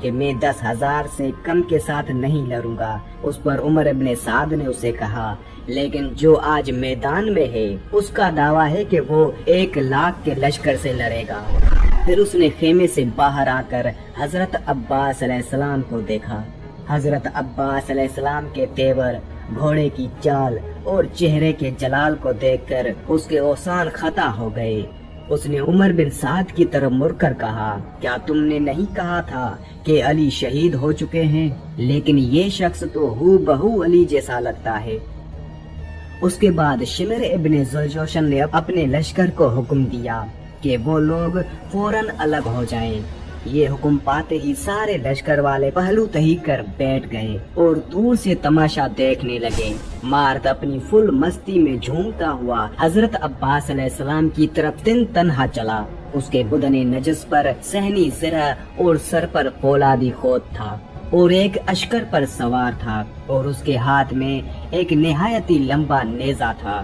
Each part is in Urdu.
کہ میں 10,000 سے کم کے ساتھ نہیں لڑوں گا۔ اس پر عمر ابن سعد نے اسے کہا، لیکن جو آج میدان میں ہے اس کا دعویٰ ہے کہ وہ 1,00,000 کے لشکر سے لڑے گا۔ پھر اس نے خیمے سے باہر آ کر حضرت عباس علیہ السلام کو دیکھا۔ حضرت عباس علیہ السلام کے تیور، گھوڑے کی چال اور چہرے کے جلال کو دیکھ کر اس کے اوسان خطا ہو گئے۔ اس نے عمر بن سعد کی طرف مڑ کر کہا، کیا تم نے نہیں کہا تھا کہ علی شہید ہو چکے ہیں؟ لیکن یہ شخص تو ہو بہو علی جیسا لگتا ہے۔ اس کے بعد شمر ابن ذوالجوشن نے اپنے لشکر کو حکم دیا کہ وہ لوگ فوراً الگ ہو جائیں۔ یہ حکم پاتے ہی سارے لشکر والے پہلو تہی کر بیٹھ گئے اور دور سے تماشا دیکھنے لگے۔ مارد اپنی فل مستی میں جھومتا ہوا حضرت عباس علیہ السلام کی طرف تنہا چلا۔ اس کے بدن نجس پر صحنی زرہ اور سر پر فولادی خود تھا اور ایک اشکر پر سوار تھا، اور اس کے ہاتھ میں ایک نہایتی لمبا نیزہ تھا۔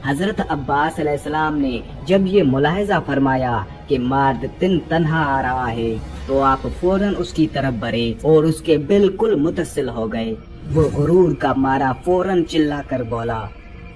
حضرت عباس علیہ السلام نے جب یہ ملاحظہ فرمایا کہ مارد تنہا آ رہا ہے تو آپ فوراً اس کی طرف بڑھے اور اس کے بالکل متصل ہو گئے۔ وہ غرور کا مارا فوراً چلا کر بولا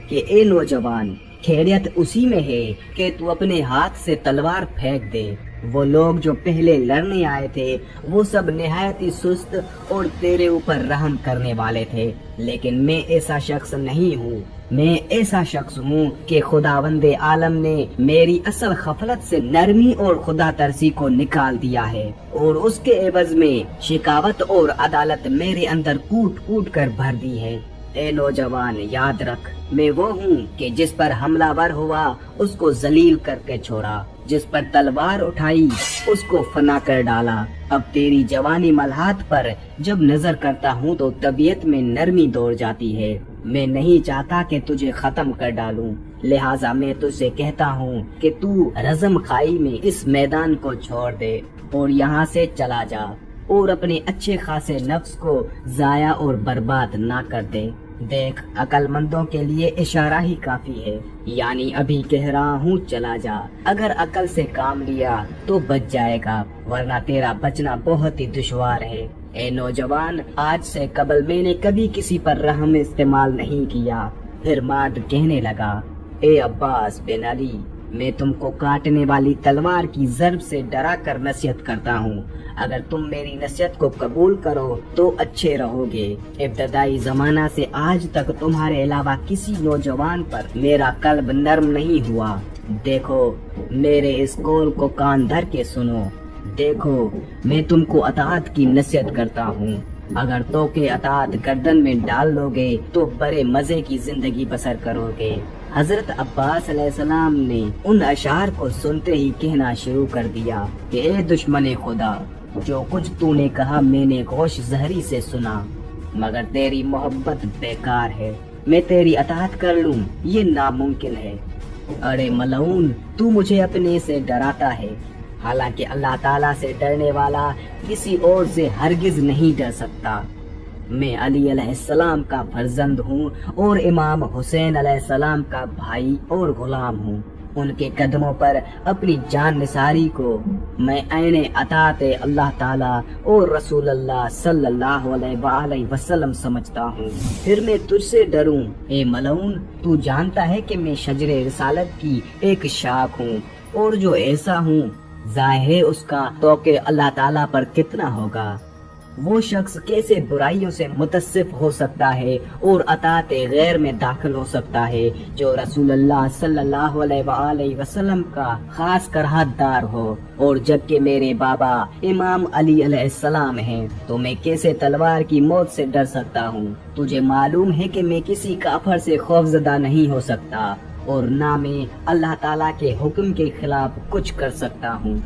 کہ اے نوجوان، خیریت اسی میں ہے کہ تو اپنے ہاتھ سے تلوار پھینک دے۔ وہ لوگ جو پہلے لڑنے آئے تھے وہ سب نہایت ہی سست اور تیرے اوپر رحم کرنے والے تھے، لیکن میں ایسا شخص نہیں ہوں۔ میں ایسا شخص ہوں کہ خداوند عالم نے میری اصل غفلت سے نرمی اور خدا ترسی کو نکال دیا ہے، اور اس کے عوض میں شکاوت اور عدالت میرے اندر کوٹ کوٹ کر بھر دی ہے۔ اے نوجوان، یاد رکھ، میں وہ ہوں کہ جس پر حملہ ور ہوا اس کو ذلیل کر کے چھوڑا، جس پر تلوار اٹھائی اس کو فنا کر ڈالا۔ اب تیری جوانی ملحات پر جب نظر کرتا ہوں تو طبیعت میں نرمی دوڑ جاتی ہے۔ میں نہیں چاہتا کہ تجھے ختم کر ڈالوں، لہٰذا میں تجھے کہتا ہوں کہ تو رزم خائی میں اس میدان کو چھوڑ دے اور یہاں سے چلا جا، اور اپنے اچھے خاصے نفس کو ضائع اور برباد نہ کر دے۔ دیکھ، عقل مندوں کے لیے اشارہ ہی کافی ہے، یعنی ابھی کہہ رہا ہوں چلا جا۔ اگر عقل سے کام لیا تو بچ جائے گا، ورنہ تیرا بچنا بہت ہی دشوار ہے۔ اے نوجوان، آج سے قبل میں نے کبھی کسی پر رحم استعمال نہیں کیا۔ پھر مارد کہنے لگا، اے عباس بن علی، میں تم کو کاٹنے والی تلوار کی ضرب سے ڈرا کر نصیحت کرتا ہوں۔ اگر تم میری نصیحت کو قبول کرو تو اچھے رہو گے۔ ابتدائی زمانہ سے آج تک تمہارے علاوہ کسی نوجوان پر میرا قلب نرم نہیں ہوا۔ دیکھو، میرے اس قول کو کان دھر کے سنو۔ دیکھو، میں تم کو اطاعت کی نصیحت کرتا ہوں۔ اگر تو کہ اطاعت گردن میں ڈال لو گے تو بڑے مزے کی زندگی بسر کرو گے۔ حضرت عباس علیہ السلام نے ان اشعار کو سنتے ہی کہنا شروع کر دیا کہ اے دشمن خدا، جو کچھ تو نے کہا میں نے گوش زہری سے سنا، مگر تیری محبت بیکار ہے۔ میں تیری اطاعت کر لوں یہ ناممکن ہے۔ ارے ملعون، تو مجھے اپنے سے ڈراتا ہے، حالانکہ اللہ تعالیٰ سے ڈرنے والا کسی اور سے ہرگز نہیں ڈر سکتا۔ میں علی علیہ السلام کا فرزند ہوں اور امام حسین علیہ السلام کا بھائی اور غلام ہوں۔ ان کے قدموں پر اپنی جان نثاری کو میں عین اطاعت اللہ تعالیٰ اور رسول اللہ صلی اللہ علیہ وآلہ وسلم سمجھتا ہوں۔ پھر میں تجھ سے ڈروں؟ اے ملعون، تو جانتا ہے کہ میں شجر رسالت کی ایک شاخ ہوں، اور جو ایسا ہوں ظاہر ہے اس کا توقع اللہ تعالیٰ پر کتنا ہوگا۔ وہ شخص کیسے برائیوں سے متصف ہو سکتا ہے اور اطاعت غیر میں داخل ہو سکتا ہے جو رسول اللہ صلی اللہ علیہ وآلہ وسلم کا خاص کرہت دار ہو، اور جبکہ میرے بابا امام علی علیہ السلام ہیں تو میں کیسے تلوار کی موت سے ڈر سکتا ہوں؟ تجھے معلوم ہے کہ میں کسی کافر سے خوفزدہ نہیں ہو سکتا، اور نہ میں اللہ تعالیٰ کے حکم کے خلاف کچھ کر سکتا ہوں۔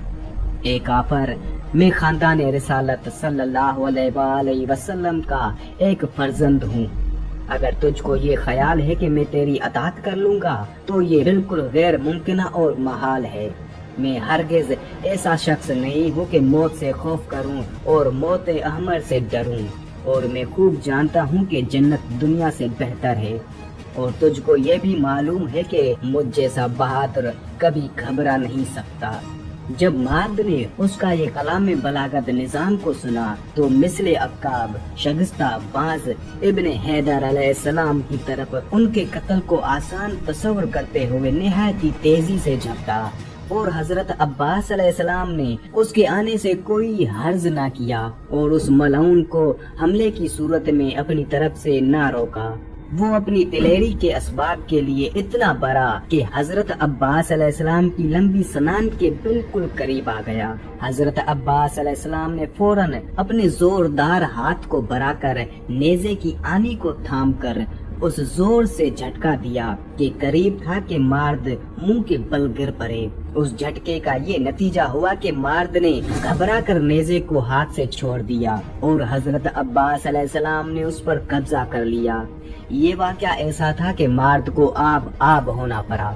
اے کافر، میں خاندان رسالت صلی اللہ علیہ وآلہ وسلم کا ایک فرزند ہوں۔ اگر تجھ کو یہ خیال ہے کہ میں تیری اطاعت کر لوں گا تو یہ بالکل غیر ممکنہ اور محال ہے۔ میں ہرگز ایسا شخص نہیں ہوں کہ موت سے خوف کروں اور موت احمر سے ڈروں، اور میں خوب جانتا ہوں کہ جنت دنیا سے بہتر ہے، اور تجھ کو یہ بھی معلوم ہے کہ مجھ جیسا بہادر کبھی گھبرا نہیں سکتا۔ جب مارد نے اس کا یہ کلام بلاغت نظام کو سنا تو مثل عقاب شگستہ باز ابن حیدر علیہ السلام کی طرف ان کے قتل کو آسان تصور کرتے ہوئے نہایت ہی تیزی سے جھپٹا، اور حضرت عباس علیہ السلام نے اس کے آنے سے کوئی حرج نہ کیا اور اس ملعون کو حملے کی صورت میں اپنی طرف سے نہ روکا۔ وہ اپنی دلیری کے اسباب کے لیے اتنا بڑا کہ حضرت عباس علیہ السلام کی لمبی سنان کے بالکل قریب آ گیا۔ حضرت عباس علیہ السلام نے فوراً اپنے زوردار ہاتھ کو بڑھا کر نیزے کی آنی کو تھام کر اس زور سے جھٹکا دیا کہ قریب تھا کہ مارد منہ کے بل گر پڑے۔ اس جھٹکے کا یہ نتیجہ ہوا کہ مارد نے گھبرا کر نیزے کو ہاتھ سے چھوڑ دیا اور حضرت عباس علیہ السلام نے اس پر قبضہ کر لیا۔ یہ واقعہ ایسا تھا کہ مارد کو آب ہونا پڑا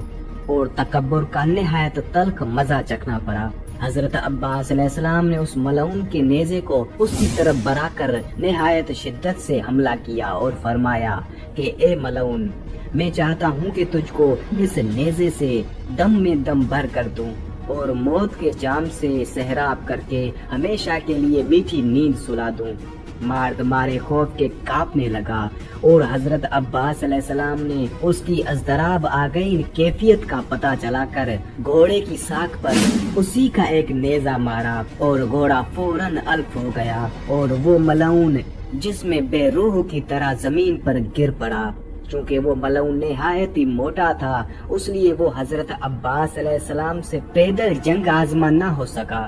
اور تکبر کا نہایت تلخ مزہ چکھنا پڑا۔ حضرت عباس علیہ السلام نے اس ملعون کے نیزے کو اس کی طرف بڑھا کر نہایت شدت سے حملہ کیا اور فرمایا کہ اے ملعون، میں چاہتا ہوں کہ تجھ کو اس نیزے سے دم میں دم بھر کر دوں اور موت کے جام سے سحراب کر کے ہمیشہ کے لیے میٹھی نیند سلا دوں۔ مارد مارے خوف کے کانپنے لگا اور حضرت عباس علیہ السلام نے اس کی اضطراب آگئی کیفیت کا پتہ چلا کر گھوڑے کی ساکھ پر اسی کا ایک نیزہ مارا اور گھوڑا فوراً الف ہو گیا اور وہ ملعون جس میں بے روح کی طرح زمین پر گر پڑا۔ چونکہ وہ ملعون نہایت ہی موٹا تھا اس لیے وہ حضرت عباس علیہ السلام سے پیدل جنگ آزما نہ ہو سکا۔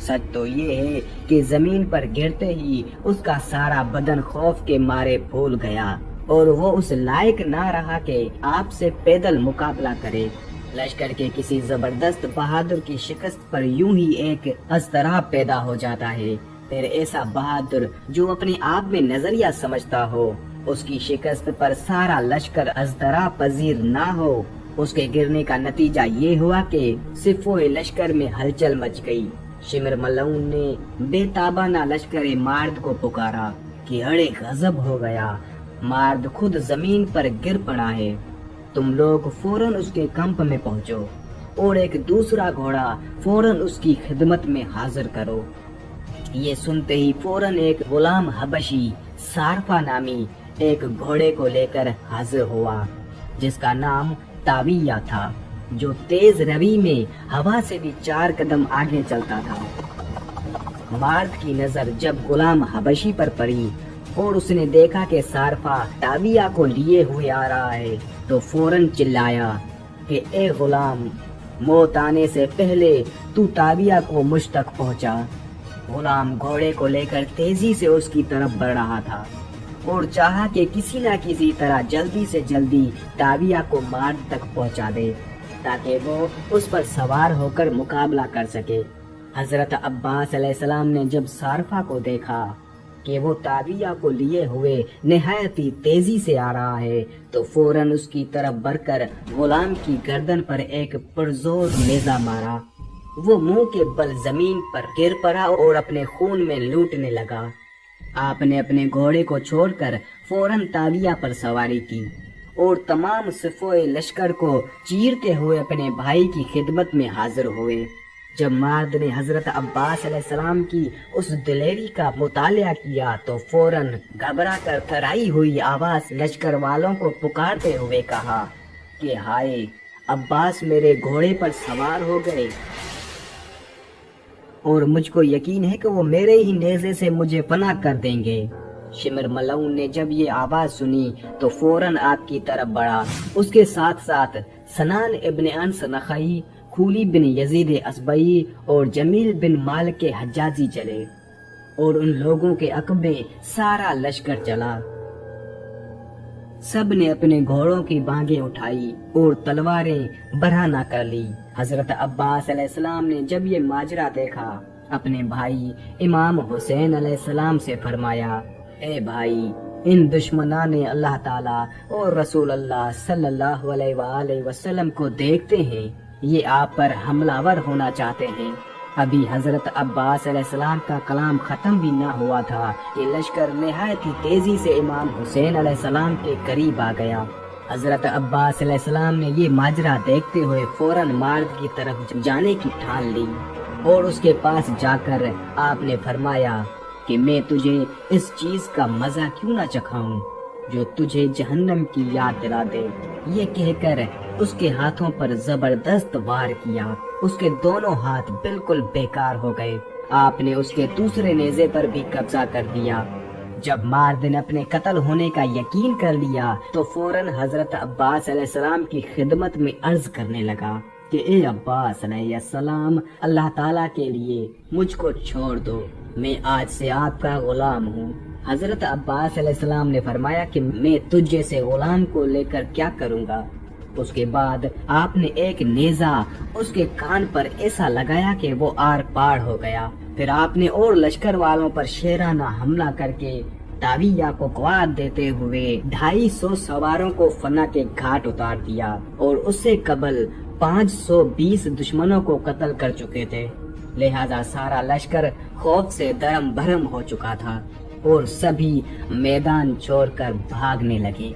سچ تو یہ ہے کہ زمین پر گرتے ہی اس کا سارا بدن خوف کے مارے پھول گیا اور وہ اس لائق نہ رہا کہ آپ سے پیدل مقابلہ کرے۔ لشکر کے کسی زبردست بہادر کی شکست پر یوں ہی ایک اضطراب پیدا ہو جاتا ہے، پھر ایسا بہادر جو اپنے آپ میں نظریہ سمجھتا ہو، اس کی شکست پر سارا لشکر اضطراب پذیر نہ ہو۔ اس کے گرنے کا نتیجہ یہ ہوا کہ صفوف لشکر میں ہلچل مچ گئی۔ شمر ملعون نے بے تابانہ لشکر مارد کو پکارا کہ اڑے غضب ہو گیا، مارد خود زمین پر گر پڑا ہے، تم لوگ فوراً اس کے کمپ میں پہنچو اور ایک دوسرا گھوڑا فوراً اس کی خدمت میں حاضر کرو۔ یہ سنتے ہی فوراً ایک غلام حبشی سارفا نامی ایک گھوڑے کو لے کر حاضر ہوا جس کا نام تاویہ تھا، جو تیز روی میں ہوا سے بھی 4 قدم آگے چلتا تھا۔ مارد کی نظر جب غلام حبشی پر پڑی اور اس نے دیکھا کہ سارفا تاویہ کو لیے ہوئے آ رہا ہے تو فوراً چلایا کہ اے غلام، موت آنے سے پہلے تو تاویہ کو مجھ تک پہنچا۔ غلام گھوڑے کو لے کر تیزی سے اس کی طرف بڑھ رہا تھا اور چاہا کہ کسی نہ کسی طرح جلدی سے جلدی تاویہ کو مارد تک پہنچا دے تاکہ وہ اس پر سوار ہو کر مقابلہ کر سکے۔ حضرت عباس علیہ السلام نے جب سارفا کو دیکھا کہ وہ تاویہ کو لیے ہوئے نہایت ہی تیزی سے آ رہا ہے تو فوراً اس کی طرف بڑھ کر غلام کی گردن پر ایک پرزور نیزہ مارا۔ وہ منہ کے بل زمین پر گر پڑا اور اپنے خون میں لوٹنے لگا۔ آپ نے اپنے گھوڑے کو چھوڑ کر فوراً تاویہ پر سواری کی اور تمام صفوف لشکر کو چیرتے ہوئے اپنے بھائی کی خدمت میں حاضر ہوئے۔ جب مارد نے حضرت عباس علیہ السلام کی اس دلیری کا مطالعہ کیا تو فوراً گھبرا کر تھرائی ہوئی آواز لشکر والوں کو پکارتے ہوئے کہا کہ ہائے، عباس میرے گھوڑے پر سوار ہو گئے اور مجھ کو یقین ہے کہ وہ میرے ہی نیزے سے مجھے پناہ کر دیں گے۔ شمر ملعون نے جب یہ آواز سنی تو فوراً آپ کی طرف بڑھا۔ اس کے ساتھ ساتھ سنان ابن انس نخعی، خولی بن یزید اسبعی اور جمیل بن مالک حجازی چلے اور ان لوگوں کے عقب میں سارا لشکر چلا۔ سب نے اپنے گھوڑوں کی بانگیں اٹھائی اور تلواریں برہنہ کر لی۔ حضرت عباس علیہ السلام نے جب یہ ماجرا دیکھا اپنے بھائی امام حسین علیہ السلام سے فرمایا، اے بھائی، ان دشمنان اللہ تعالیٰ اور رسول اللہ صلی اللہ علیہ وآلہ وسلم کو دیکھتے ہیں، یہ آپ پر حملہ ور ہونا چاہتے ہیں۔ ابھی حضرت عباس علیہ السلام کا کلام ختم بھی نہ ہوا تھا کہ لشکر نہایت ہی تیزی سے امام حسین علیہ السلام کے قریب آ گیا حضرت عباس علیہ السلام نے یہ ماجرا دیکھتے ہوئے فوراً مارد کی طرف جانے کی ٹھان لی اور اس کے پاس جا کر آپ نے فرمایا کہ میں تجھے اس چیز کا مزہ کیوں نہ چکھاؤں جو تجھے جہنم کی یاد دلا دے۔ یہ کہہ کر اس کے ہاتھوں پر زبردست وار کیا، اس کے دونوں ہاتھ بالکل بیکار ہو گئے۔ آپ نے اس کے دوسرے نیزے پر بھی قبضہ کر دیا۔ جب مارد نے اپنے قتل ہونے کا یقین کر لیا تو فوراً حضرت عباس علیہ السلام کی خدمت میں عرض کرنے لگا کہ اے عباس علیہ السلام، اللہ تعالیٰ کے لیے مجھ کو چھوڑ دو، میں آج سے آپ کا غلام ہوں۔ حضرت عباس علیہ السلام نے فرمایا کہ میں تجھ جیسے غلام کو لے کر کیا کروں گا۔ اس کے بعد آپ نے ایک نیزہ اس کے کان پر ایسا لگایا کہ وہ آر پار ہو گیا۔ پھر آپ نے اور لشکر والوں پر شیرانہ حملہ کر کے تاویہ کو قوت دیتے ہوئے 250 سواروں کو فنا کے گھاٹ اتار دیا اور اس سے قبل 520 دشمنوں کو قتل کر چکے تھے۔ لہذا سارا لشکر خوف سے درم بھرم ہو چکا تھا اور سبھی میدان چھوڑ کر بھاگنے لگے۔